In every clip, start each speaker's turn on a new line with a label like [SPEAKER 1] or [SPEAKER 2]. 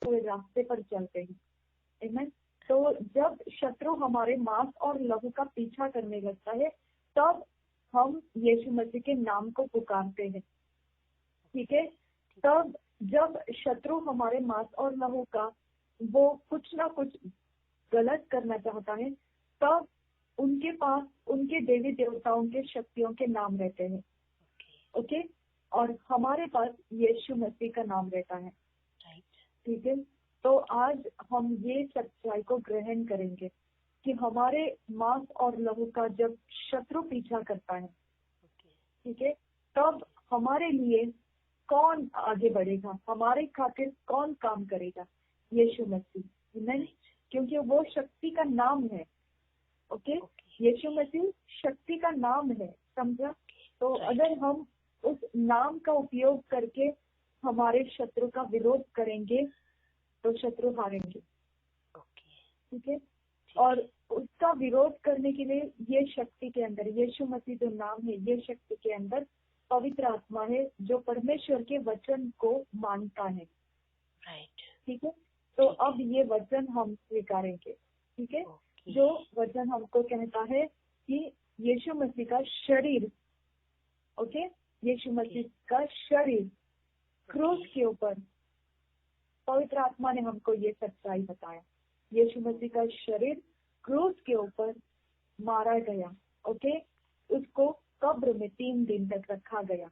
[SPEAKER 1] हुए रास्ते पर चलते हैं। आमीन। तो जब शत्रु हमारे मांस और लहू का पीछा करने लगता है, तब हम यीशु मसीह के नाम को पुकारते हैं। ठीक है। तब जब शत्रु हमारे मांस और लहू का वो कुछ ना कुछ गलत करना चाहता है, तब उनके पास उनके देवी देवताओं के शक्तियों के नाम रहते हैं। ओके। और हमारे पास यीशु मसीह का नाम रहता है। ठीक है। तो आज हम ये सच्चाई को ग्रहण करेंगे कि हमारे मांस और लहू का जब शत्रु पीछा करता है, ठीक है, तब हमारे लिए कौन आगे बढ़ेगा, हमारे खातिर कौन काम करेगा? यीशु मसीह। नहीं, क्योंकि वो शक्ति का नाम है। ओके। यीशु मसीह शक्ति का नाम है, समझा? तो अगर हम उस नाम का उपयोग करके हमारे शत्रु का विरोध करेंगे तो शत्रु हारेंगे। ठीक है। और उसका विरोध करने के लिए ये शक्ति के अंदर, यीशु मसीह जो नाम है, ये शक्ति के अंदर पवित्र आत्मा है जो परमेश्वर के वचन को मानता है। ठीक है। तो अब ये वचन हम स्वीकारेंगे। ठीक है। जो वचन हमको कहता है कि यीशु मसीह का शरीर, ओके, यीशु मसीह का शरीर क्रूस के ऊपर, पवित्र आत्मा ने हमको ये सच्चाई बताया, यीशु मसीह का शरीर क्रूस के ऊपर मारा गया। ओके। उसको कब्र में 3 दिन तक रखा गया।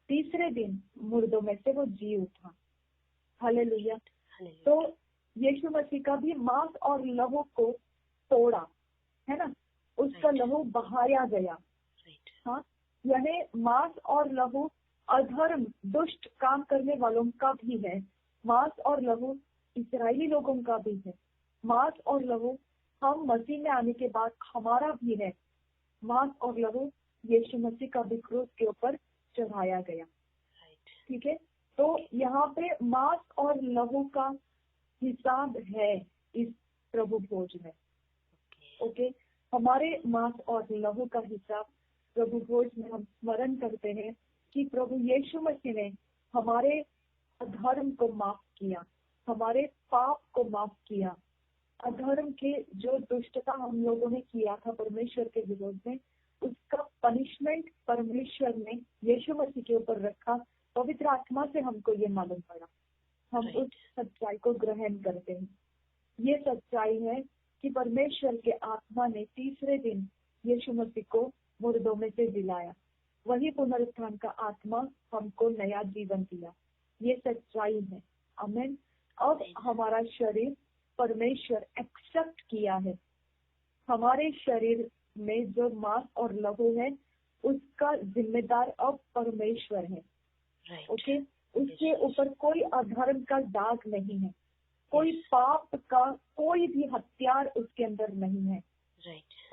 [SPEAKER 1] तीसरे दिन मुर्दों में से वो जी उठा। हालेलुया। तो यीशु मसीह का भी मांस और लहू को तोड़ा, है ना, उसका लहू बहाया गया। हाँ, यानी मांस और लहू अधर्म दुष्ट काम करने वालों का भी है, मांस और लहू इस्राएली लोगों का भी है, मांस और लहू हम मसीह में आने के बाद हमारा भी है। मांस और लहू यीशु मसीह का भी क्रूस के ऊपर चढ़ाया गया। ठीक है। तो यहाँ पे मांस और लहू का हिसाब है इस प्रभु भोज में। ओके। हमारे मांस और लहू का हिसाब प्रभु भोज में हम स्मरण करते हैं कि प्रभु यीशु मसीह ने हमारे अधर्म को माफ किया, हमारे पाप को माफ किया। अधर्म के जो दुष्टता हम लोगों ने किया था परमेश्वर के विरोध में, उसका पनिशमेंट परमेश्वर ने यीशु मसीह के ऊपर रखा। पवित्र आत्मा से हमको ये मालूम पड़ा, हम उस सच्चाई को ग्रहण करते हैं। ये सच्चाई है कि परमेश्वर के आत्मा ने तीसरे दिन यीशु मसीह को मुर्दों में से जिलाया। वही पुनरुत्थान का आत्मा हमको नया जीवन दिया। ये सच्चाई है। आमीन। अब हमारा शरीर परमेश्वर एक्सेप्ट किया है। हमारे शरीर में जो मांस और लहू है उसका जिम्मेदार अब परमेश्वर है। ओके। उसके ऊपर कोई अधर्म का दाग नहीं है, कोई पाप का कोई भी हथियार उसके अंदर नहीं है।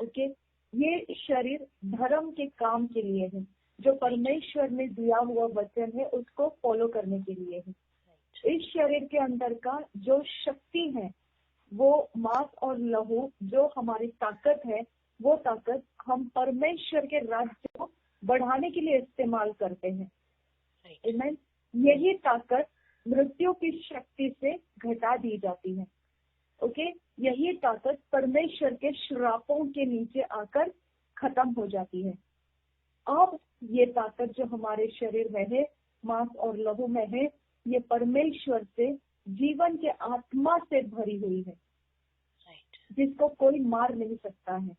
[SPEAKER 1] ओके। ये शरीर धर्म के काम के लिए है, जो परमेश्वर ने दिया हुआ वचन है उसको फॉलो करने के लिए है। इस शरीर के अंदर का जो शक्ति है, वो मांस और लहू जो हमारी ताकत है, वो ताकत हम परमेश्वर के राज्य को बढ़ाने के लिए इस्तेमाल करते हैं। आमीन। यही ताकत मृत्यु की शक्ति से घटा दी जाती है। ओके। यही ताकत परमेश्वर के श्रापों के नीचे आकर खत्म हो जाती है। अब ये ताकत जो हमारे शरीर में है, मांस और लहू में है, ये परमेश्वर से जीवन के आत्मा से भरी हुई है, जिसको कोई मार नहीं सकता है।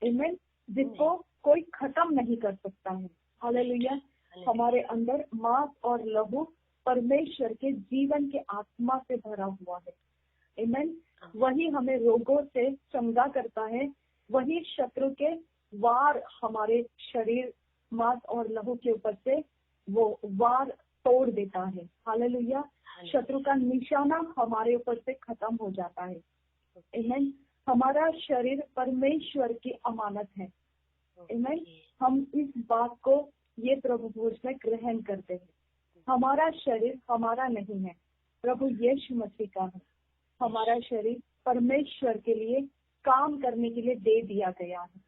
[SPEAKER 1] आमीन। जिसको कोई खत्म नहीं कर सकता है। हालेलुया। हमारे अंदर मांस और लहू परमेश्वर के जीवन के आत्मा से भरा हुआ है। आमीन। वही हमें रोगों से चंगा करता है, वही शत्रु के वार हमारे शरीर मांस और लहू के ऊपर से वो वार तोड़ देता है। हालेलुया। शत्रु का निशाना हमारे ऊपर से खत्म हो जाता है। आमीन। हमारा शरीर परमेश्वर की अमानत है। आमीन। हम इस बात को ये प्रभु भोज में ग्रहण करते हैं। हमारा शरीर हमारा नहीं है, प्रभु यीशु मसीह का है। हमारा शरीर परमेश्वर के लिए काम करने के लिए दे दिया गया है।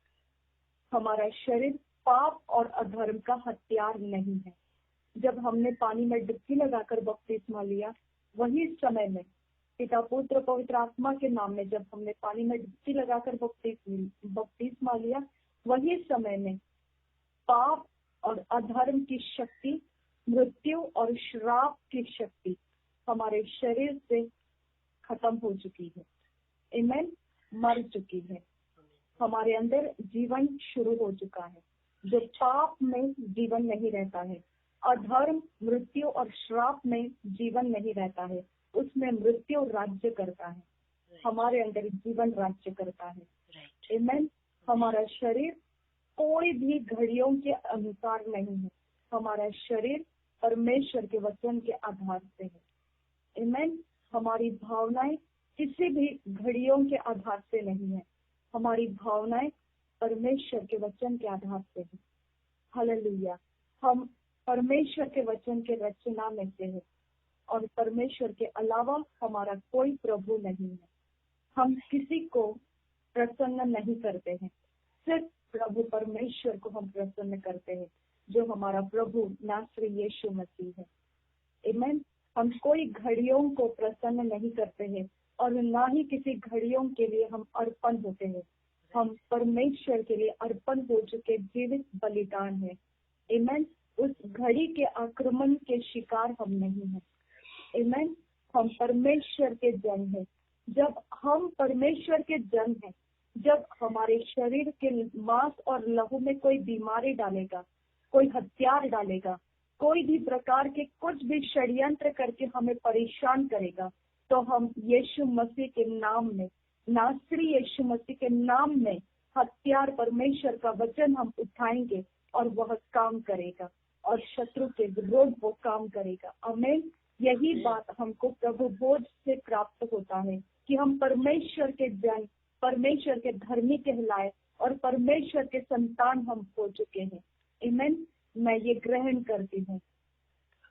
[SPEAKER 1] हमारा शरीर पाप और अधर्म का हथियार नहीं है। जब हमने पानी में डुबकी लगाकर बपतिस्मा लिया, वही समय में पिता पुत्र पवित्र आत्मा के नाम में जब हमने पानी में डुबकी लगाकर बपतिस्मा लिया, वही समय में पाप और अधर्म की शक्ति, मृत्यु और श्राप की शक्ति हमारे शरीर से खत्म हो चुकी है। आमीन। मर चुकी है। हमारे अंदर जीवन शुरू हो चुका है। जो पाप में जीवन नहीं रहता है, अधर्म, मृत्यु और श्राप में जीवन नहीं रहता है, उसमें मृत्यु राज्य करता है। हमारे अंदर जीवन राज्य करता है। आमीन। हमारा शरीर कोई भी घड़ियों के अनुसार नहीं है। हमारा शरीर परमेश्वर के वचन के आधार से है। आमीन। हमारी भावनाएं किसी भी घड़ियों के आधार से नहीं है। हमारी भावनाएं परमेश्वर के वचन के आधार से है। हालेलुया। हम परमेश्वर के वचन के रचना में से है और परमेश्वर के अलावा हमारा कोई प्रभु नहीं है। हम किसी को प्रसन्न नहीं करते हैं, सिर्फ प्रभु परमेश्वर को हम प्रसन्न करते हैं, जो हमारा प्रभु नासरी यीशु मसीह है। आमीन। हम कोई घड़ियों को प्रसन्न नहीं करते हैं और ना ही किसी घड़ियों के लिए हम अर्पण होते हैं। हम परमेश्वर के लिए अर्पण हो चुके जीवित बलिदान है। आमीन। उस घड़ी के आक्रमण के शिकार हम नहीं हैं। आमीन। हम परमेश्वर के जन हैं। जब हम परमेश्वर के जन हैं, जब हमारे शरीर के मांस और लहू में कोई बीमारी डालेगा, कोई हथियार डालेगा, कोई भी प्रकार के कुछ भी षड्यंत्र करके हमें परेशान करेगा, तो हम यीशु मसीह के नाम में, नासरी यीशु मसीह के नाम में हथियार परमेश्वर का वचन हम उठाएंगे और वह काम करेगा और शत्रु के विरोध वो काम करेगा। आमीन। यही बात हमको प्रभु भोज से प्राप्त होता है कि हम परमेश्वर के जन, परमेश्वर के धर्मी कहलाए और परमेश्वर के संतान हम हो चुके हैं। आमीन। मैं ये ग्रहण करती हूँ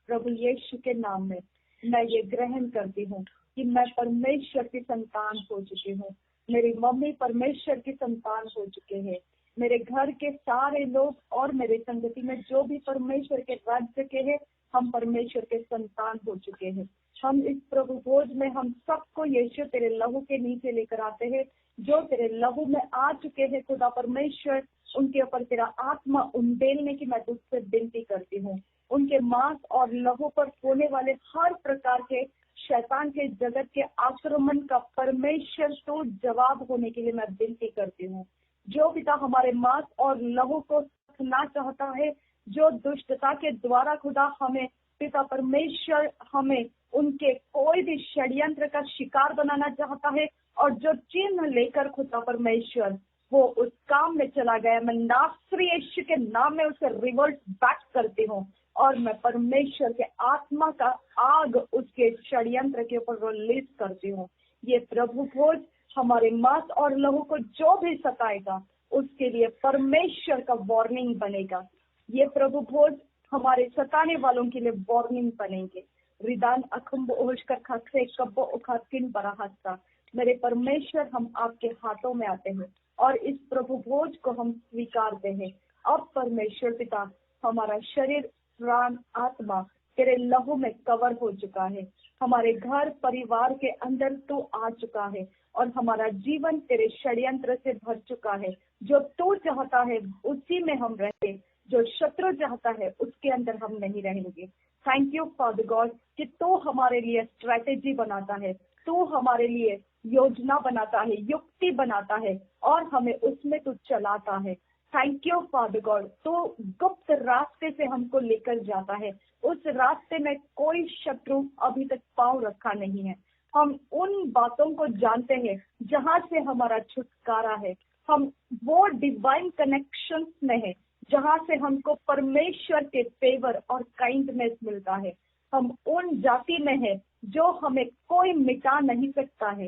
[SPEAKER 1] प्रभु यीशु के नाम में। मैं ये ग्रहण करती हूँ कि मैं परमेश्वर की संतान हो चुकी हूँ। मेरी मम्मी परमेश्वर की संतान हो चुके हैं। मेरे घर के सारे लोग और मेरे संगति में जो भी परमेश्वर के राज्य के हैं, हम परमेश्वर के संतान हो चुके हैं। हम इस प्रभु भोज में हम सबको यीशु तेरे लहू के नीचे लेकर आते हैं। जो तेरे लहू में आ चुके हैं खुदा परमेश्वर, उनके ऊपर तेरा आत्मा उंडेलने की मैं तुझसे विनती करती हूँ। उनके मांस और लहू पर होने वाले हर प्रकार के शैतान के जगत के आक्रमण का परमेश्वर तो जवाब होने के लिए मैं विनती करती हूँ। जो पिता हमारे मांस और लहू को सखना चाहता है, जो दुष्टता के द्वारा खुदा हमें पिता परमेश्वर हमें उनके कोई भी षड्यंत्र का शिकार बनाना चाहता है और जो चिन्ह लेकर खुदा परमेश्वर वो उस काम में चला गया, मैं नासरी यीशु के नाम में उसे रिवर्स बैक करती हूँ और मैं परमेश्वर के आत्मा का आग उसके षड्यंत्र के ऊपर रिलीज करती हूँ। ये प्रभु भोज हमारे मांस और लहू को जो भी सताएगा उसके लिए परमेश्वर का वार्निंग बनेगा। ये प्रभु भोज हमारे सताने वालों के लिए वार्निंग बनेंगे। रिदान अखुम्ब ओहशकर खसे कब्बो उखातिन बराहस्ता। मेरे परमेश्वर, हम आपके हाथों में आते हैं और इस प्रभु भोज को हम स्वीकारते हैं। अब परमेश्वर पिता, हमारा शरीर, प्राण, आत्मा तेरे लहू में कवर हो चुका है। हमारे घर परिवार के अंदर तू आ चुका है और हमारा जीवन तेरे षड्यंत्र से भर चुका है। जो तू चाहता है उसी में हम रहें, जो शत्रु चाहता है उसके अंदर हम नहीं रहेंगे। थैंक यू फादर गॉड कि तू हमारे लिए स्ट्रेटेजी बनाता है, तू हमारे लिए योजना बनाता है, युक्ति बनाता है और हमें उसमें तू चलाता है। थैंक यू फादर गॉड, तू गुप्त रास्ते से हमको लेकर जाता है। उस रास्ते में कोई शत्रु अभी तक पांव रखा नहीं है। हम उन बातों को जानते हैं जहाँ से हमारा छुटकारा है। हम वो डिवाइन कनेक्शन में है जहाँ से हमको परमेश्वर के फेवर और काइंडनेस मिलता है। हम उन जाति में है जो हमें कोई मिटा नहीं सकता है।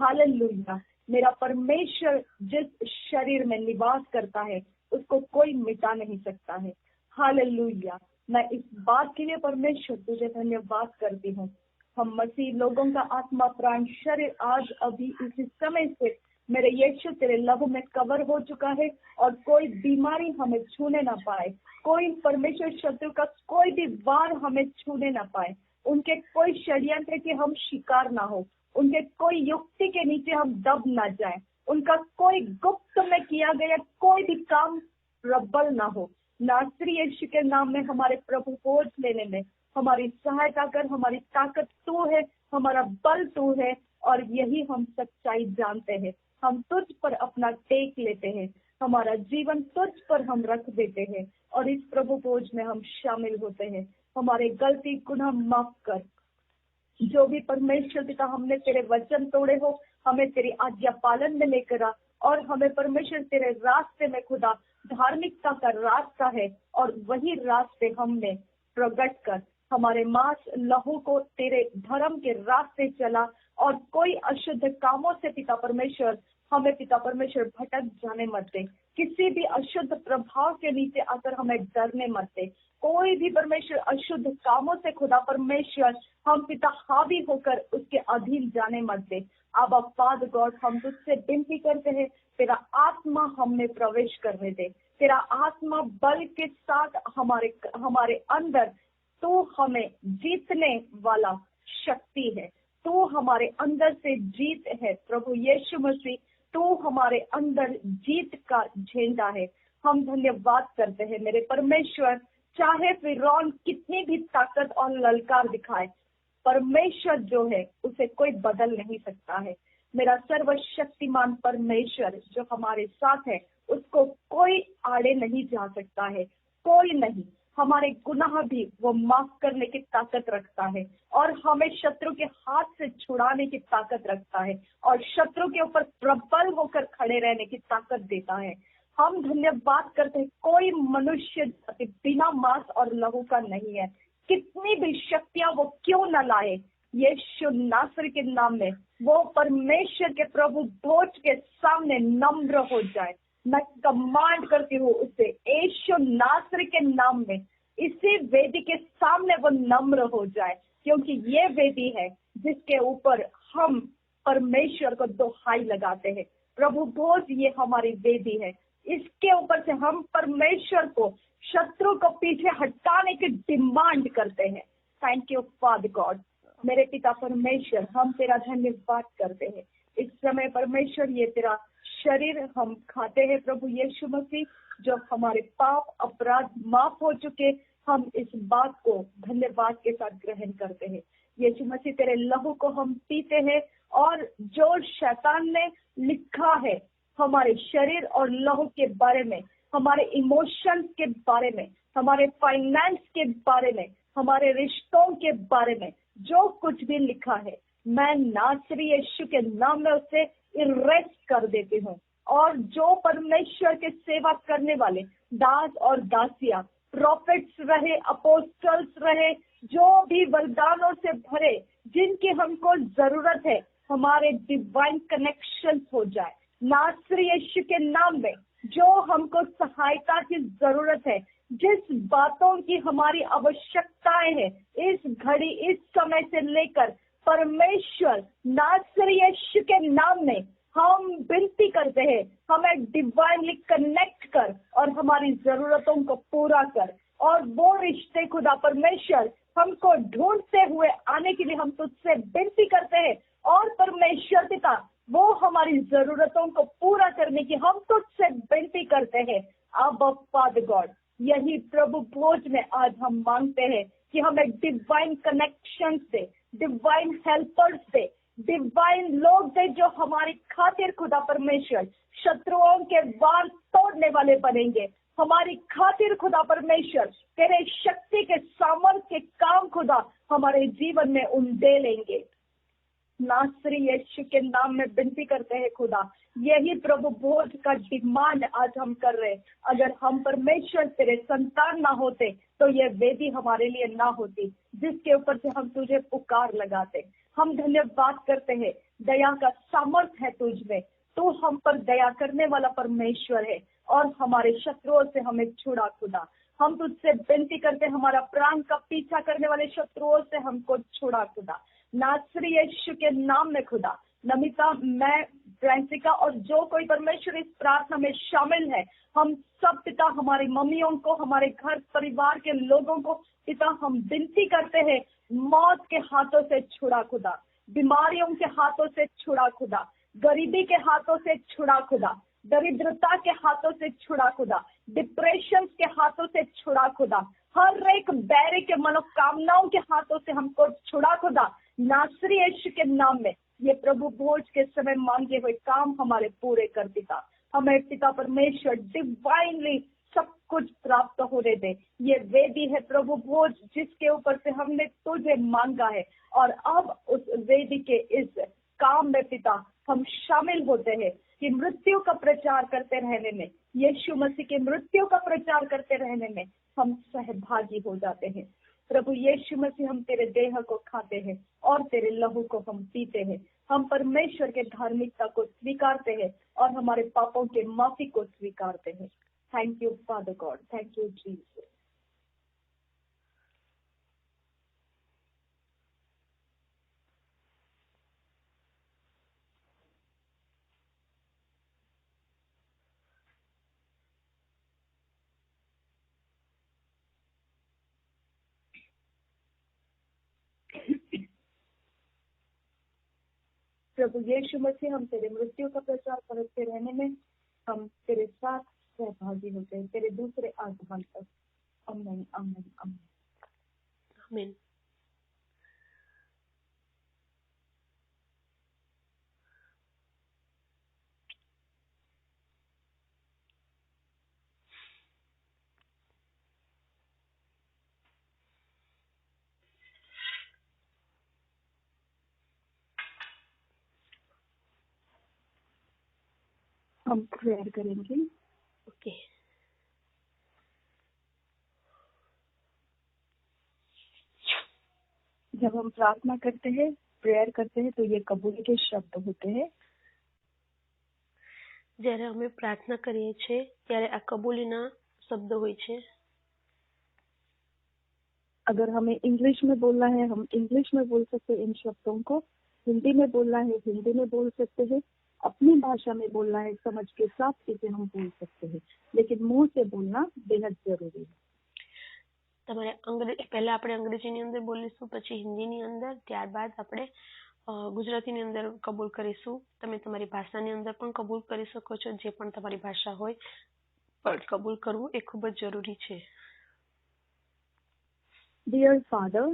[SPEAKER 1] हालेलुया। मेरा परमेश्वर जिस शरीर में निवास करता है उसको कोई मिटा नहीं सकता है। हालेलुया। मैं इस बात के लिए परमेश्वर तुझे धन्यवाद करती हूँ। हम मसीह लोगों का आत्मा, प्राण, शरीर आज अभी इसी समय से मेरे यीशु तेरे लहू में कवर हो चुका है और कोई बीमारी हमें छूने ना पाए, कोई परमेश्वर शत्रु का कोई भी वार हमें छूने ना पाए, उनके कोई षड्यंत्र के हम शिकार ना हो, उनके कोई युक्ति के नीचे हम दब ना जाए, उनका कोई गुप्त में किया गया कोई भी काम प्रबल ना हो। नासरी यीशु के नाम में हमारे प्रभु बोझ लेने में हमारी सहायता कर। हमारी ताकत तू है, हमारा बल तू है, और यही हम सच्चाई जानते हैं। हम तुझ पर अपना टेक लेते हैं, हमारा जीवन तुझ पर हम रख देते हैं, और इस प्रभु बोझ में हम शामिल होते हैं। हमारे गलती गुनाह माफ कर। जो भी परमेश्वर पिता हमने तेरे वचन तोड़े हो, हमें तेरी आज्ञा पालन में लेकर आ, और हमें परमेश्वर तेरे रास्ते में खुदा धार्मिकता का रास्ता है, और वही रास्ते हमने प्रकट कर हमारे मांस लहू को तेरे धर्म के रास्ते चला, और कोई अशुद्ध कामों से पिता परमेश्वर हमें पिता परमेश्वर भटक जाने मत दे। किसी भी अशुद्ध प्रभाव के नीचे आकर हमें डरने मत दे। कोई भी परमेश्वर अशुद्ध कामों से खुदा परमेश्वर हम पिता हावी होकर उसके अधीन जाने मत दे। अब फादर गॉड, हम तुझसे विनती करते हैं, तेरा आत्मा हमें प्रवेश करने दे। तेरा आत्मा बल के साथ हमारे अंदर, तू हमें जीतने वाला शक्ति है, तू हमारे अंदर से जीत है। प्रभु यीशु मसीह, तू हमारे अंदर जीत का झंडा है। हम धन्यवाद करते हैं मेरे परमेश्वर। चाहे फिरौन कितनी भी ताकत और ललकार दिखाए, परमेश्वर जो है उसे कोई बदल नहीं सकता है। मेरा सर्वशक्तिमान परमेश्वर जो हमारे साथ है, उसको कोई आड़े नहीं जा सकता है, कोई नहीं। हमारे गुनाह भी वो माफ करने की ताकत रखता है, और हमें शत्रु के हाथ से छुड़ाने की ताकत रखता है, और शत्रु के ऊपर प्रबल होकर खड़े रहने की ताकत देता है। हम धन्यवाद करते हैं, कोई मनुष्य बिना मांस और लहू का नहीं है। कितनी भी शक्तियां वो क्यों न लाए, यीशु नासरी के नाम में वो परमेश्वर के प्रभु बोझ के सामने नम्र हो जाए। मैं कमांड करती हूँ उसे यीशु नासरी के नाम में, इसी वेदी के सामने वो नम्र हो जाए, क्योंकि ये वेदी है जिसके ऊपर हम परमेश्वर को दोहाई लगाते हैं। प्रभु बोझ ये हमारी वेदी है, इसके ऊपर से हम परमेश्वर को शत्रु को पीछे हटाने की डिमांड करते हैं। Thank you father God. मेरे पिता परमेश्वर, हम तेरा धन्यवाद करते हैं। इस समय परमेश्वर ये तेरा शरीर हम खाते हैं प्रभु यीशु मसीह, जो हमारे पाप अपराध माफ हो चुके, हम इस बात को धन्यवाद के साथ ग्रहण करते हैं। यीशु मसीह तेरे लहू को हम पीते हैं, और जो शैतान ने लिखा है हमारे शरीर और लहू के बारे में, हमारे इमोशंस के बारे में, हमारे फाइनेंस के बारे में, हमारे रिश्तों के बारे में, जो कुछ भी लिखा है, मैं नासरी यीशु के नाम में उसे इरेज कर देती हूँ। और जो परमेश्वर के सेवा करने वाले दास और दासियां, प्रॉफिट्स रहे, अपोस्टल्स रहे, जो भी वरदानों से भरे जिनकी हमको जरूरत है, हमारे डिवाइन कनेक्शन हो जाए नासरी यीशु के नाम में। जो हमको सहायता की जरूरत है, जिस बातों की हमारी आवश्यकताएं है, इस घड़ी इस समय से लेकर परमेश्वर नासरी यीशु के नाम में हम विनती करते हैं, हमें डिवाइनली कनेक्ट कर और हमारी जरूरतों को पूरा कर। और वो रिश्ते खुदा परमेश्वर हमको ढूंढते हुए आने के लिए हम तुझसे विनती करते हैं, और परमेश्वर पिता वो हमारी जरूरतों को पूरा करने की हम तुझसे विनती करते हैं। अब फादर गॉड, यही प्रभु भोज में आज हम मांगते हैं कि हमें डिवाइन कनेक्शन से, डिवाइन हेल्पर्स से, डिवाइन लोग दे जो हमारी खातिर खुदा परमेश्वर शत्रुओं के वार तोड़ने वाले बनेंगे। हमारी खातिर खुदा परमेश्वर तेरे शक्ति के सामर्थ्य के काम खुदा हमारे जीवन में उंडे लेंगे। नासरी यीशु के नाम में विनती करते हैं खुदा, यही प्रभु बोझ का डिमांड आज हम कर रहे हैं। अगर हम परमेश्वर तेरे संतान ना होते तो ये वेदी हमारे लिए ना होती, जिसके ऊपर से हम तुझे पुकार लगाते। हम धन्यवाद करते हैं, दया का सामर्थ्य है तुझ में, तू हम पर दया करने वाला परमेश्वर है, और हमारे शत्रुओं से हमें छुड़ा खुदा। हम तुझसे विनती करते, हमारा प्राण का पीछा करने वाले शत्रुओं से हमको छुड़ा खुदा, नासरी यीशु के नाम में खुदा। नमिता, मैं, फ्रांसिका और जो कोई परमेश्वर इस प्रार्थना में शामिल है, हम सब पिता हमारी मम्मियों को, हमारे घर परिवार के लोगों को पिता हम विनती करते हैं, मौत के हाथों से छुड़ा खुदा। बीमारियों के हाथों से छुड़ा खुदा, गरीबी के हाथों से छुड़ा खुदा, दरिद्रता के हाथों से छुड़ा खुदा, डिप्रेशन के हाथों से छुड़ा खुदा, हर एक बैरी के मनोकामनाओं के हाथों से हमको छुड़ा खुदा, नासरी यीशु के नाम में। ये प्रभु भोज के समय मांगे हुए काम हमारे पूरे कर पिता। हमें पिता परमेश्वर डिवाइनली सब कुछ प्राप्त होने दे। ये वेदी है प्रभु भोज, जिसके ऊपर से हमने तुझे मांगा है, और अब उस वेदी के इस काम में पिता हम शामिल होते हैं कि मृत्यु का प्रचार करते रहने में, यीशु मसीह के मृत्यु का प्रचार करते रहने में हम सहभागी हो जाते हैं। प्रभु यीशु मसीह, हम तेरे देह को खाते हैं और तेरे लहू को हम पीते हैं। हम परमेश्वर के धार्मिकता को स्वीकारते हैं और हमारे पापों के माफी को स्वीकारते हैं। Thank you father God, thank you Jesus. प्रभु यीशु मसीह, हम तेरे मृत्यु का प्रचार करते रहने में हम तेरे साथ सहभागी होते हैं, तेरे दूसरे आगमन तक। आमीन, आमीन, आमीन,
[SPEAKER 2] आमीन।
[SPEAKER 1] हम प्रेयर करेंगे।
[SPEAKER 2] ओके।
[SPEAKER 1] जब हम प्रार्थना करते हैं, प्रेयर करते हैं, तो ये कबूल के शब्द होते हैं।
[SPEAKER 2] જ્યારે અમે પ્રાર્થના કરીએ છીએ ત્યારે આ કબૂલીના શબ્દ હોય છે।
[SPEAKER 1] अगर हमें इंग्लिश में बोलना है, हम इंग्लिश में बोल सकते हैं इन शब्दों को। हिंदी में बोलना है, हिंदी में बोल सकते हैं। अपनी भाषा में बोलना है, समझ के साथ इसे हम बोल सकते हैं, लेकिन मुंह से बोलना बेहद जरूरी है।
[SPEAKER 2] તમારે પહેલા આપણે અંગ્રેજીની અંદર બોલીશું, પછી હિન્દીની અંદર, ત્યારબાદ આપણે ગુજરાતીની અંદર કબૂલ કરીશું। તમે તમારી ભાષાની અંદર પણ કબૂલ કરી શકો છો, જે પણ તમારી ભાષા હોય, પણ કબૂલ કરવું એ ખૂબ જ જરૂરી છે।
[SPEAKER 1] Dear Father,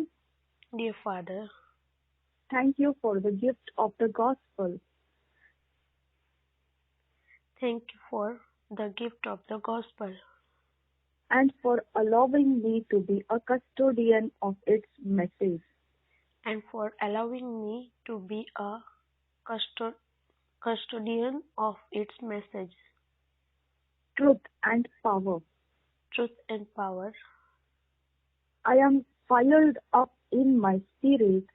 [SPEAKER 2] Dear Father,
[SPEAKER 1] thank you for the gift of the gospel.
[SPEAKER 2] Thank you for the gift of the gospel.
[SPEAKER 1] And for allowing me to be a custodian of its message.
[SPEAKER 2] And for allowing me to be a custodian of its message.
[SPEAKER 1] Truth and power.
[SPEAKER 2] Truth and power.
[SPEAKER 1] I am fired up in my spirit.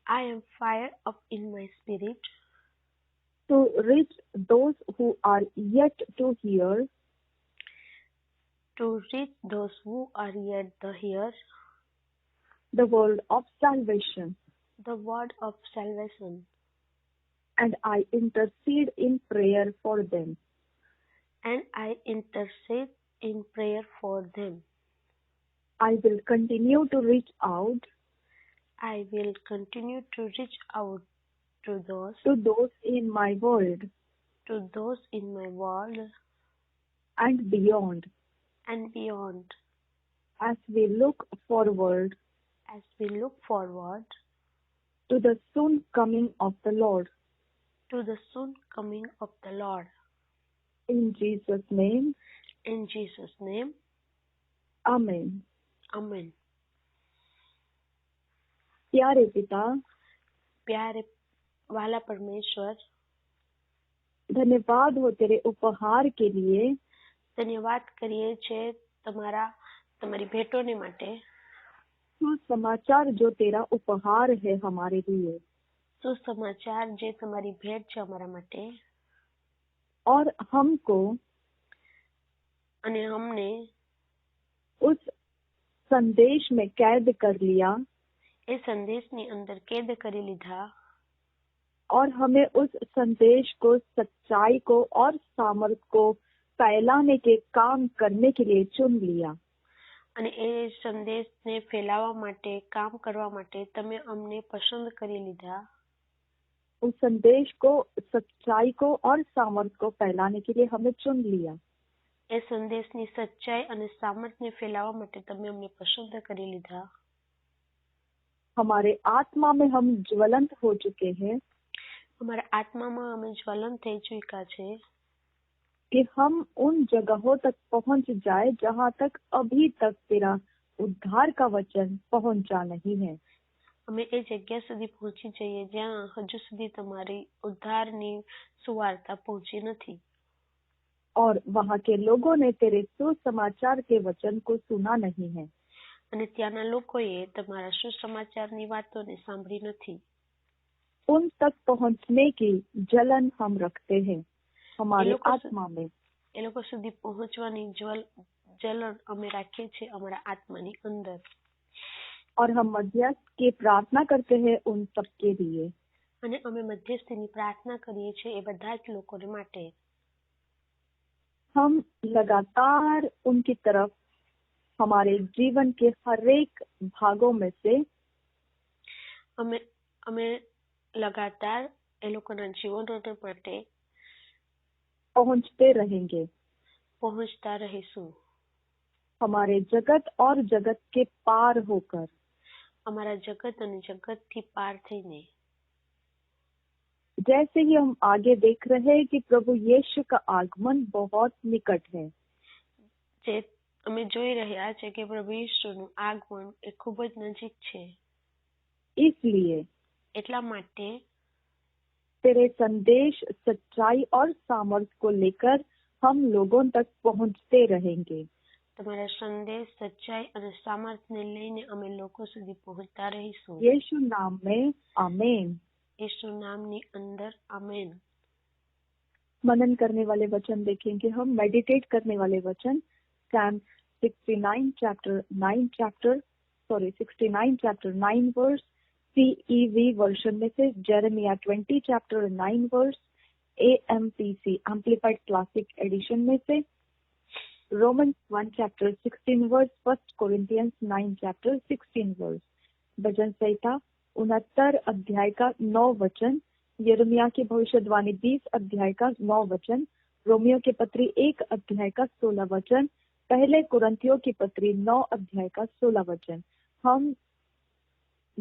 [SPEAKER 2] I am fired up in my spirit.
[SPEAKER 1] To reach those who are yet to hear.
[SPEAKER 2] To reach those who are yet to hear.
[SPEAKER 1] The word of salvation.
[SPEAKER 2] The word of salvation.
[SPEAKER 1] And I intercede in prayer for them.
[SPEAKER 2] And I intercede in prayer for them.
[SPEAKER 1] I will continue to reach out.
[SPEAKER 2] I will continue to reach out to those
[SPEAKER 1] in my world.
[SPEAKER 2] To those in my world.
[SPEAKER 1] And beyond.
[SPEAKER 2] And beyond.
[SPEAKER 1] As we look forward. To the soon coming of the Lord.
[SPEAKER 2] To the soon coming of the Lord.
[SPEAKER 1] In Jesus' name.
[SPEAKER 2] In Jesus' name.
[SPEAKER 1] Amen.
[SPEAKER 2] Amen.
[SPEAKER 1] प्यारे पिता,
[SPEAKER 2] प्यारे वाला परमेश्वर,
[SPEAKER 1] धन्यवाद हो तेरे उपहार के लिए।
[SPEAKER 2] धन्यवाद કરીએ છે તમારી ભેટોને માટે।
[SPEAKER 1] सुसमाचार जो तेरा उपहार है हमारे लिए।
[SPEAKER 2] सुसमाचार જે તમારી ભેટ છે અમારા માટે।
[SPEAKER 1] और हमको
[SPEAKER 2] અને हमने
[SPEAKER 1] उस संदेश में कैद कर लिया।
[SPEAKER 2] એ संदेशની અંદર कैद કરી લીધા।
[SPEAKER 1] और हमें उस संदेश को, सच्चाई को और सामर्थ को फैलाने के काम करने के लिए चुन लिया।
[SPEAKER 2] અને એ સંદેશને ફેલાવવા માટે, કામ કરવા માટે તમે અમને પસંદ કરી લીધા।
[SPEAKER 1] उस संदेश को, सच्चाई को और सामर्थ को फैलाने के लिए हमें चुन लिया।
[SPEAKER 2] એ સંદેશની સચ્ચાઈ અને સામર્થ્યને ફેલાવવા માટે તમે અમને પસંદ કરી લીધા।
[SPEAKER 1] हमारे आत्मा में हम ज्वलंत हो चुके हैं
[SPEAKER 2] અમારા આત્મામાં અમે જ્વલંત થઈ ચૂક્યા છે
[SPEAKER 1] कि हम उन जगहों तक पहुंच जाए जहां तक अभी तक तेरा उद्धार का वचन पहुंचा नहीं है।
[SPEAKER 2] અમે એ જગ્યા સુધી પહોંચી જઈએ જ્યાં હજુ સુધી તમારી ઉદ્ધારની સુવાર્તા પહોંચી નથી
[SPEAKER 1] और वहां के लोगों ने तेरे सुसमाचार के वचन को सुना नहीं है।
[SPEAKER 2] અને ત્યાંના લોકોએ તમારા સુસમાચારની વાતોને સાંભળી નથી।
[SPEAKER 1] उन तक पहुंचने की जलन हम रखते हैं हमारे
[SPEAKER 2] ये लोग
[SPEAKER 1] आत्मा में।
[SPEAKER 2] એ લોકો સુધી પહોંચવાની જલન અમે રાખીએ છીએ અમારા આત્માની અંદર।
[SPEAKER 1] और हम मध्यस्थ की प्रार्थना करते हैं उन सब के लिए।
[SPEAKER 2] અને અમે મધ્યસ્થીની પ્રાર્થના કરીએ છીએ એ બધા જ લોકોને માટે।
[SPEAKER 1] हम लगातार उनकी तरफ हमारे जीवन के हर एक भागों में से
[SPEAKER 2] અમે લગાતાર એ લોકોના જીવનો માટે
[SPEAKER 1] पहुंचते रहेंगे।
[SPEAKER 2] પહોંચતા રહીશું
[SPEAKER 1] हमारे जगत और जगत के पार होकर।
[SPEAKER 2] અમારા જગત અને જગતથી પાર થઈને।
[SPEAKER 1] जैसे ही हम आगे देख रहे हैं कि प्रभु यीशु का आगमन बहुत निकट है।
[SPEAKER 2] જે અમે જોઈ રહ્યા છે કે પ્રભુ ઈસુનું આગમન એ ખૂબ જ નજીક છે।
[SPEAKER 1] इसलिए
[SPEAKER 2] એટલા માટે
[SPEAKER 1] तेरे संदेश, सच्चाई और सामर्थ्य को लेकर हम लोगों तक पहुंचते रहेंगे।
[SPEAKER 2] તમારા સંદેશ, સચ્ચાઈ અને સામર્થ્યને લઈને અમે લોકો સુધી પહોંચતા રહીશું।
[SPEAKER 1] यीशु नाम में आमीन।
[SPEAKER 2] ઈસુ નામની અંદર આમેન।
[SPEAKER 1] मनन करने वाले वचन देखेंगे हम, मेडिटेट करने वाले वचन Psalm 69 chapter 9 verse, CEV version में से Jeremiah 20 chapter 9 verse, AMPC Amplified Classic Edition में से Romans 1 chapter 16 verse, 1 Corinthians 9 chapter 16 verse, भजन संहिता 69 अध्याय का 9 वचन, यिर्मयाह की भविष्यवाणी 20 अध्याय का 9 वचन, रोमियो की पत्री 1 अध्याय का 16 वचन, पहले कुरिन्थियों की पत्री 9 अध्याय का 16 वचन। हम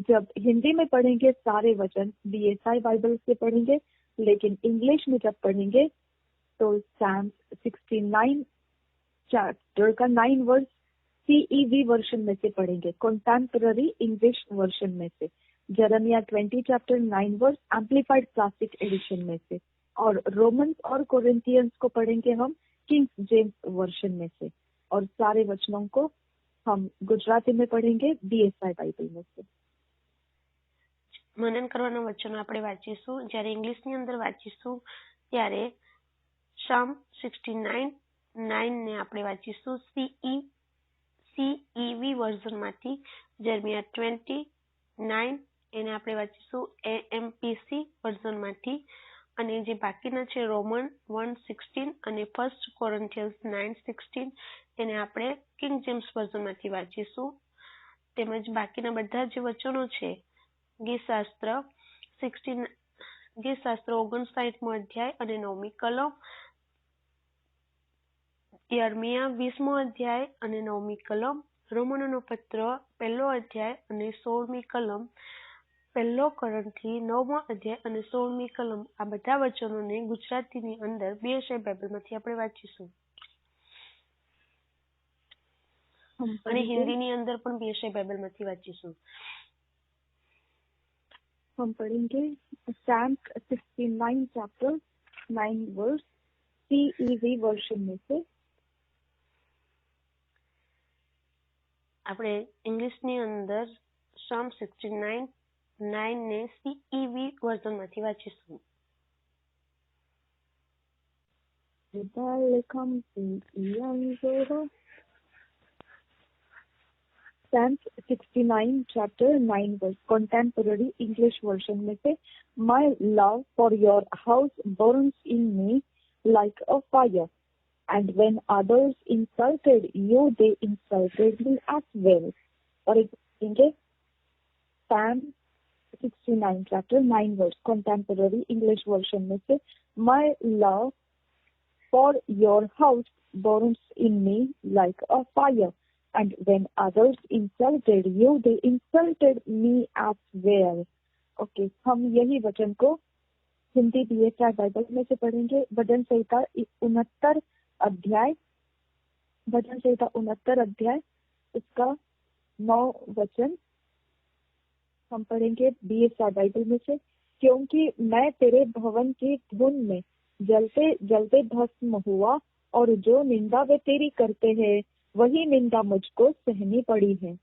[SPEAKER 1] जब हिंदी में पढ़ेंगे सारे वचन BSI बाइबल से पढ़ेंगे, लेकिन इंग्लिश में जब पढ़ेंगे तो Psalm 69 चैप्टर का 9 वर्स CEV वर्जन में से पढ़ेंगे, कंटेम्पररी इंग्लिश वर्जन में से, Jeremiah 20 chapter 9 verse amplified classic edition में से, और रोमन्स और कोरिन्थियंस को पढ़ेंगे हम किंग जेम्स वर्जन में से, और सारे वचनों को हम गुजराती में पढ़ेंगे BSI बाइबल में से।
[SPEAKER 2] મનન કરવાના વચનો આપણે વાંચીશું। જ્યારે ઇંગ્લિશની અંદર વાંચીશું ત્યારે Psalm 69:9 ને આપણે વાંચીશું CEV વર્ઝનમાંથી, જેરેમિયા 29 એને આપણે વાંચીશું AMPC વર્ઝનમાંથી, અને જે બાકીના છે રોમન 1:16 અને 1 કોરિન્થિયન્સ 9:16 એને આપણે કિંગ જેમ્સ વર્ઝનમાંથી વાંચીશું। તેમજ બાકીના બધા જે વચનો છે ગીતશાસ્ત્ર 59મો અધ્યાય અને 9મી કલમ, યર્મિયા 20મો અધ્યાય અને 9મી કલમ, રોમનોનો પત્ર 1લો અધ્યાય અને 16મી કલમ, 1 કોરિન્થી 9મો અધ્યાય અને 16મી કલમ, આ બધા વચનોને ગુજરાતીની અંદર BSI બાઇબલમાંથી આપણે વાંચીશું અને હિન્દીની અંદર પણ BSI બાઇબલમાંથી વાંચીશું।
[SPEAKER 1] हम पढ़ेंगे Psalm 69 chapter 9 verse CEV version में से।
[SPEAKER 2] આપણે ઇંગ્લિશની અંદર Psalm 69:9 ને CEV વર્ઝનમાંથી વાંચીશું।
[SPEAKER 1] Psalm 69 chapter 9 verse, contemporary English version में से, My love for your house burns in me like a fire, and when others insulted you, they insulted me as well। और एक देखेंगे Psalm 169 chapter 9 verse contemporary English version में से my love for your house burns in me like a fire, and when others insulted you, they insulted me as well. Okay, हम यही वचन को Hindi BSI Bible में से पढ़ेंगे। भजन संहिता 69 अध्याय, भजन संहिता 69 अध्याय इसका 9 वचन हम पढ़ेंगे BSI बाइबल में से। क्योंकि मैं तेरे भवन की धुन में जलते जलते भस्म हुआ, और जो निंदा वे तेरी करते हैं वही निंदा मुझको सहनी पड़ी है।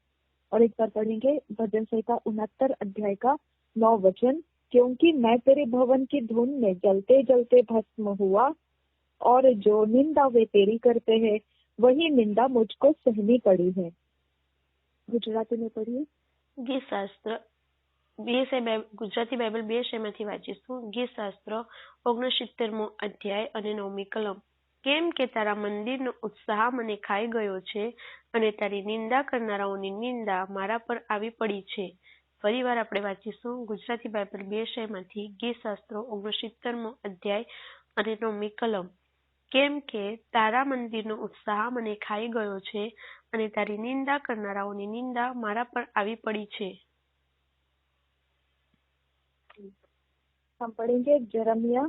[SPEAKER 1] और एक बार पढ़ेंगे भजन संहिता 69 अध्याय का 9 वचन। क्योंकि मैं तेरे भवन की धुन में जलते जलते भस्म हुआ, और जो निंदा वे तेरी करते हैं वही निंदा मुझको सहनी पड़ी है। गुजराती में पढ़िए।
[SPEAKER 2] ગીત શાસ્ત્ર ગુજરાતી બાઇબલ BSI માંથી વાંચીશું। ગીત શાસ્ત્ર 69મો અધ્યાય અને 9મી કલમ। કેમ કે તારા મંદિરનો ઉત્સાહ મને ખાઈ ગયો છે, અને તારી નિંદા કરનારાઓની નિંદા મારા પર આવી પડી છે। ફરીવાર આપણે વાંચીશું ગુજરાતી બાઇબલ BSI માંથી ગીત શાસ્ત્રો 69મો અધ્યાય અને 9મી કલમ। કેમ કે તારા મંદિરનો ઉત્સાહ મને ખાઈ ગયો છે, અને તારી નિંદા કરનારાઓની નિંદા મારા પર આવી પડી છે।
[SPEAKER 1] हम पढ़ेंगे जरमिया।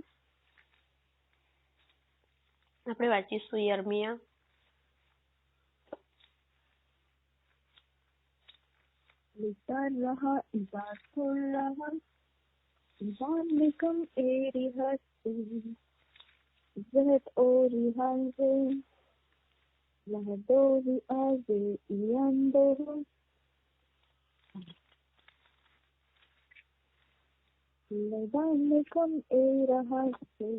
[SPEAKER 2] આપણે વાંચીશું યર્મિયા।
[SPEAKER 1] लिखता रहा इबादुर रहा इबान निकम एरी हसी ज़हत ओरी हंसे लहदोरी आज़े इयांदो लहदान निकम एरी हसी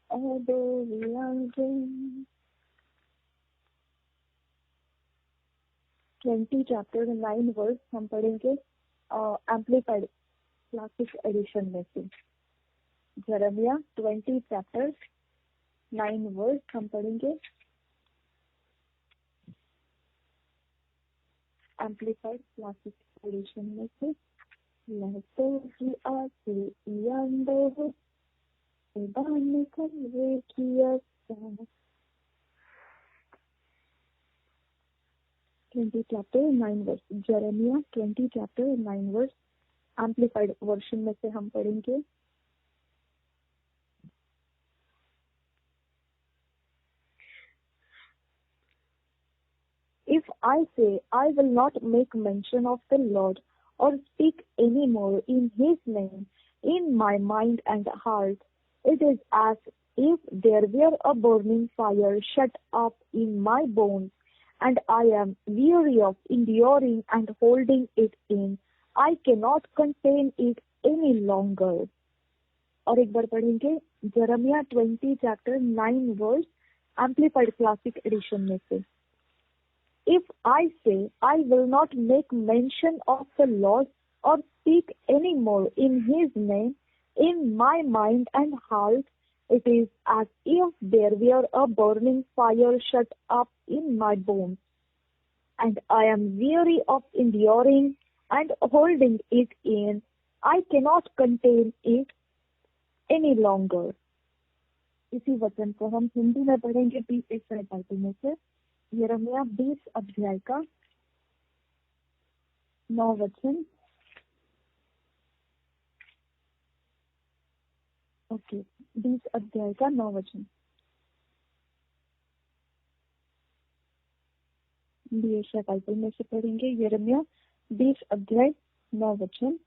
[SPEAKER 1] लहदोरी आज़े। 20 chapter 9 verse हम पढ़ेंगे एम्पलीफाइड क्लासिक एडिशन में से। जरमिया 20 chapter 9 verse हम पढ़ेंगे एम्पलीफाइड क्लासिक एडिशन में से। लहतो की आसे यांदो इबान कर रे किया 20 chapter 9 verse। जरमिया 20 chapter 9 verse amplified version में से हम पढ़ेंगे। If I say I will not make mention of the Lord or speak any more in his name in my mind and heart, it is as if there were a burning fire shut up in my bones, and I am weary of enduring and holding it in. I cannot contain it any longer. और एक बार पढ़ेंगे जरमिया 20 chapter 9 verse amplified classic edition में से। If I say I will not make mention of the Lord or speak any more in his name in my mind and heart, it is as if there were a burning fire shut up in my bones, and I am weary of enduring and holding it in. I cannot contain it any longer. इसी वचन को हम हिंदी में पढ़ेंगे 20 Bible में से। यिर्मयाह 20 अध्याय का 9 वचन। ओके, 20 अध्याय का 9 वचन BSI बाइबल में से पढ़ेंगे। यिर्मयाह 20 अध्याय 9 वचन।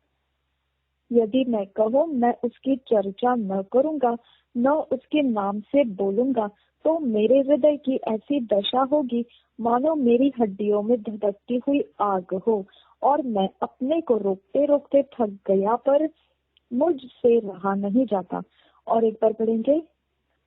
[SPEAKER 1] यदि मैं कहूँ मैं उसकी चर्चा न करूँगा, न उसके नाम से बोलूँगा, तो मेरे हृदय की ऐसी दशा होगी मानो मेरी हड्डियों में धधकती हुई आग हो, और मैं अपने को रोकते रोकते थक गया, पर मुझसे रहा नहीं जाता। और एक बार पढ़ेंगे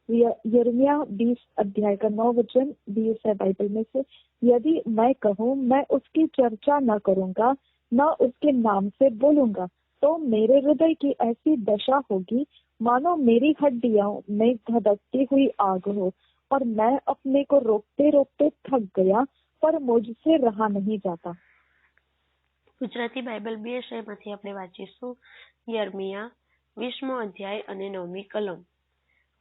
[SPEAKER 1] यिर्मयाह 20 अध्याय का 9 वचन BSI बाइबल में से। यदि मैं कहूँ मैं उसकी चर्चा न करूँगा, न उसके नाम से बोलूँगा, तो मेरे हृदय की ऐसी दशा होगी मानो मेरी हड्डियों में धधकती हुई आग हो, और मैं अपने को रोकते रोकते थक गया, पर मुझसे रहा नहीं जाता।
[SPEAKER 2] ગુજરાતી બાઇબલ 2 વિષયમાંથી આપણે વાંચીશું યર્મિયા 20મો અધ્યાય અને 9મી કલમ.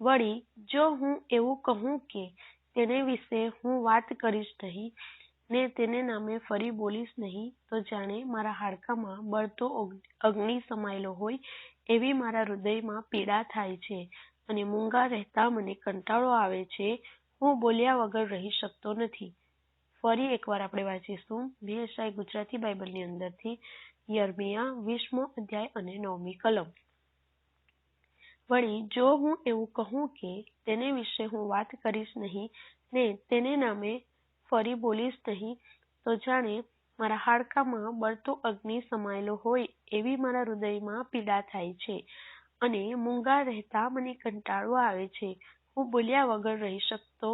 [SPEAKER 2] વળી જો હું એવું કહું કે તેને વિશે હું વાત કરીશ નહીં ને તેને નામે ફરી બોલીશ નહીં, તો જાણે મારા હાડકામાં બળતો અગ્નિ સમાયેલો હોય એવી મારા હૃદયમાં પીડા થાય છે અને મૂંગા રહેતા મને કંટાળો આવે છે. હું બોલ્યા વગર રહી શકતો નથી. ફરી એકવાર આપણે વાંચીશું VSI ગુજરાતી બાઇબલની અંદરથી યર્મિયા 20મો અધ્યાય અને 9મી કલમ. વળી જો હું એવું કહું કે તેને વિશે હું વાત કરીશ નહીં ને તેને નામે ફરી બોલીશ નહીં, તો જાણે મારા હાડકામાં બળતો અગ્નિ સમાયેલો હોય એવી મારા હૃદયમાં પીડા થાય છે અને મૂંગા રહેતા મને કંટાળો આવે છે. હું બોલ્યા વગર રહી શકતો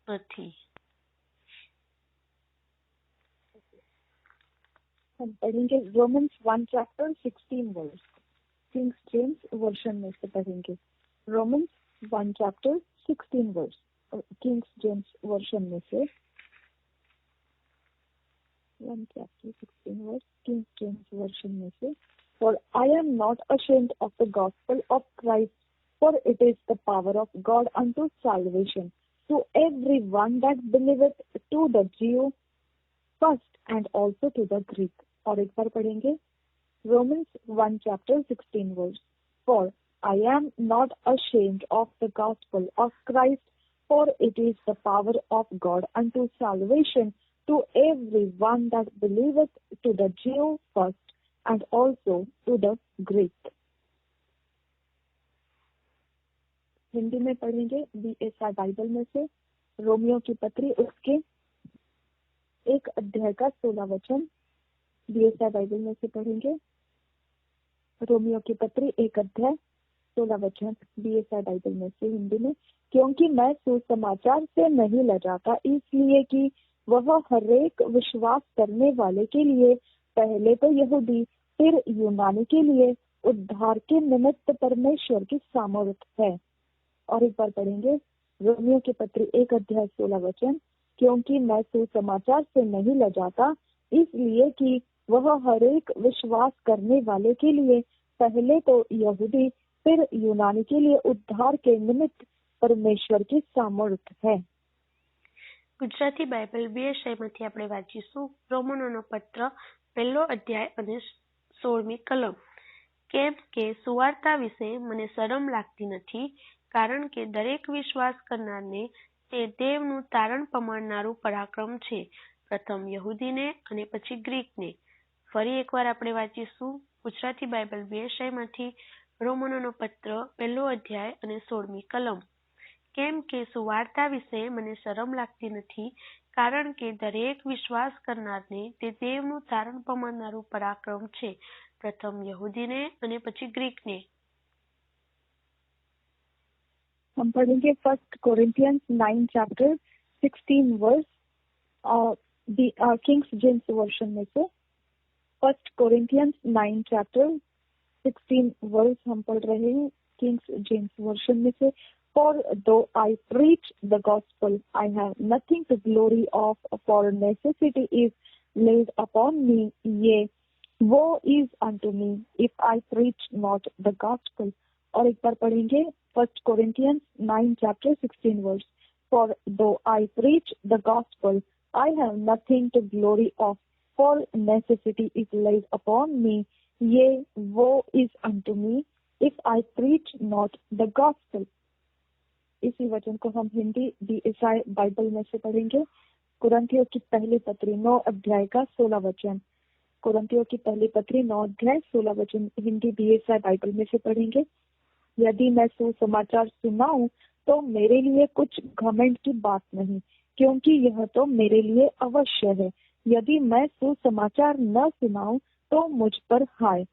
[SPEAKER 2] નથી.
[SPEAKER 1] हम पढ़ेंगे Romans 1 chapter 16 verse. Kings James version में से पढ़ेंगे. Romans 1 chapter 16 verse Kings James version में से 1 chapter 16 verse Kings James version में से. For I am not ashamed of the gospel of Christ, for it is the power of God unto salvation to everyone that believeth, to the Jew first and also to the Greek. और एक बार पढ़ेंगे Romans 1 chapter 16 verse. For I am not ashamed of the gospel of Christ, for it is the power of God unto salvation to everyone that believeth, to the Jew first and also to the Greek. Hindi में पढ़ेंगे BSI Bible में से Romeo की पत्री उसके 1 अध्याय का 16 वचन. BSI बाइबल में से पढ़ेंगे रोमियो की पत्री 1 अध्याय 16 वचन BSI बाइबल में से हिंदी में. क्योंकि मैं सुसमाचार से नहीं लजाता, इसलिए कि वह हरेक विश्वास करने वाले के लिए पहले तो यहूदी फिर यूनानी के लिए उद्धार के निमित्त परमेश्वर की सामर्थ है. और एक बार पढ़ेंगे रोमियो की पत्री 1 अध्याय 16 वचन. क्योंकि मैं सुसमाचार से नहीं लजाता, इसलिए कि वह हरेक विश्वास करने वाले के लिए पहले तो यहूदी फिर यूनानी के लिए उद्धार के निमित्त परमेश्वर की सामर्थ है.
[SPEAKER 2] ગુજરાતી બાઇબલ 2 વિષયમાંથી આપણે વાંચીશું રોમનોનો પત્ર 1 અધ્યાય અને 16મી કલમ. કેમ કે સુવાર્તા વિશે મને શરમ લાગતી નથી, કારણ કે દરેક વિશ્વાસ કરનારને તે દેવનું તારણ પમાડનારું પરાક્રમ છે, પ્રથમ યહૂદીને અને પછી ગ્રીકને. ફરી એકવાર આપણે વાંચીશું ગુજરાતી બાઇબલ 2 વિષયમાંથી રોમનોનો પત્ર 1 અધ્યાય અને 16મી કલમ. કેમ કે સુવાર્તા વિશે મને શરમ લાગતી નથી, કારણ કે દરેક વિશ્વાસ કરનારને તે દેવનું તારણ પમાડનારું પરાક્રમ છે, પ્રથમ યહૂદીને અને પછી ગ્રીકને.
[SPEAKER 1] हम पढ़ेंगे 1 Corinthians 9 chapter 16 verse Kings James version में से. 1 Corinthians 9 chapter 16 verse हम पढ़ रहे हैं किंग्स जेम्स वर्जन में से. For though I preach the gospel, I have nothing to glory of, for necessity is laid upon me, yea, woe is unto me if I preach not the gospel. और एक बार पढ़ेंगे 1 Corinthians 9 chapter 16 verse. For though I preach the gospel, I have nothing to glory of, for necessity is laid upon me, yea, woe is unto me if I preach not the gospel. इसी वचन को हम Hindi BSI Bible में से पढ़ेंगे. कुरिन्थियों की पहली पत्री 9 अध्याय का 16 वचन. कुरिन्थियों की पहली पत्री 9 अध्याय 16 वचन हिंदी BSI बाइबल में से पढ़ेंगे. यदि मैं सुसमाचार सुनाऊं तो मेरे लिए कुछ घमंड की बात नहीं, क्योंकि यह तो मेरे लिए अवश्य है. यदि मैं सुसमाचार न सुनाऊं तो मुझ पर हाय.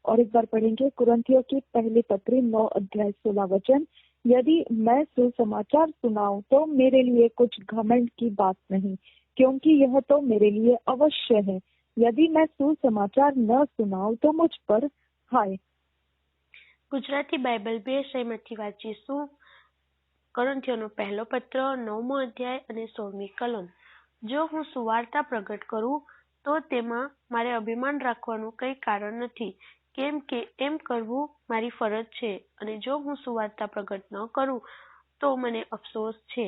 [SPEAKER 1] और एक बार पढ़ेंगे कुरिन्थियों की पहली पत्री 9 अध्याय 16 वचन. यदि मैं सुसमाचार सुनाऊं तो मेरे लिए कुछ घमंड की बात नहीं, क्योंकि यह तो मेरे लिए अवश्य है. यदि मैं सुसमाचार न सुनाऊं तो मुझ पर हाय.
[SPEAKER 2] ગુજરાતી બાઇબલ 2 વિષયમાંથી વાંચીશું કોરિન્થીયોનો પહેલો પત્ર 9મો અધ્યાય અને 16મી કલમ. જો હું સુવાર્તા પ્રગટ કરું તો તેમાં મારે અભિમાન રાખવાનું કંઈ કારણ નથી, કેમ કે એમ કરવું મારી ફરજ છે, અને જો હું સુવાર્તા પ્રગટ ન કરું તો મને અફસોસ છે.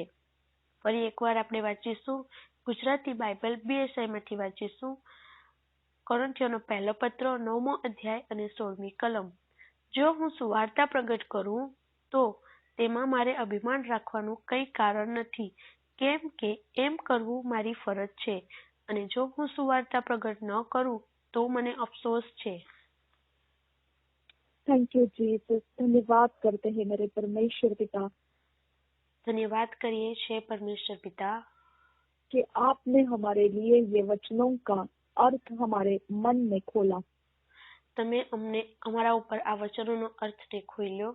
[SPEAKER 2] ફરી એકવાર આપણે વાંચીશું ગુજરાતી બાઇબલ BSI માંથી વાંચીશું. કોરિન્થીયોનો પહેલો પત્ર 9મો અધ્યાય અને 16મી કલમ. જો હું સુવાર્તા પ્રગટ કરું તો તેમાં મારે અભિમાન રાખવાનું કંઈ કારણ નથી, કેમ કે એમ કરવું મારી ફરજ છે, અને જો હું સુવાર્તા પ્રગટ ન કરું તો મને અફસોસ છે.
[SPEAKER 1] Thank you Jesus. धन्यवाद करते हैं मेरे परमेश्वर पिता
[SPEAKER 2] ધન્યવાદ કરીએ છીએ પરમેશ્વર પિતા
[SPEAKER 1] कि आपने हमारे लिए ये वचनों का अर्थ हमारे मन में खोला।
[SPEAKER 2] તમે અમને અમારા ઉપર આ વચનોનો અર્થને ખોલ્યો.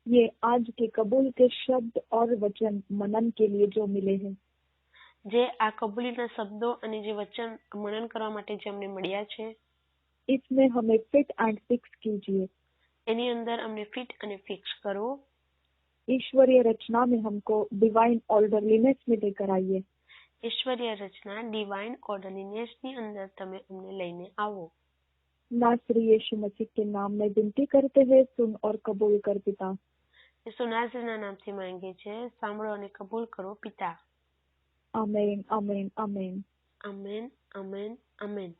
[SPEAKER 1] ये आज के कबूल के शब्द और वचन मनन के लिए जो मिले हैं,
[SPEAKER 2] જે આ કબૂલીના શબ્દો અને જે વચન મનન કરવા માટે જે અમને મળ્યા છે,
[SPEAKER 1] इसमें हमें फिट एंड फिक्स कीजिए।
[SPEAKER 2] એની અંદર અમને ફિટ અને ફિક્સ કરો.
[SPEAKER 1] ईश्वरीय रचना में हमको डिवाइन ऑर्डरलीनेस में लेकर आइए।
[SPEAKER 2] ઈશ્વરીય રચના ડિવાઇન ઓર્ડરલીનેસની અંદર તમે અમને લઈને આવો.
[SPEAKER 1] नासरी यीशु मसीह के नाम में विनती करते हैं, सुन और कबूल कर पिता।
[SPEAKER 2] ઈસુ નાઝરીના નામથી માંગે છે, સાંભળો અને કબૂલ કરો પિતા.
[SPEAKER 1] आमीन आमीन आमीन।
[SPEAKER 2] Amen, amen, amen.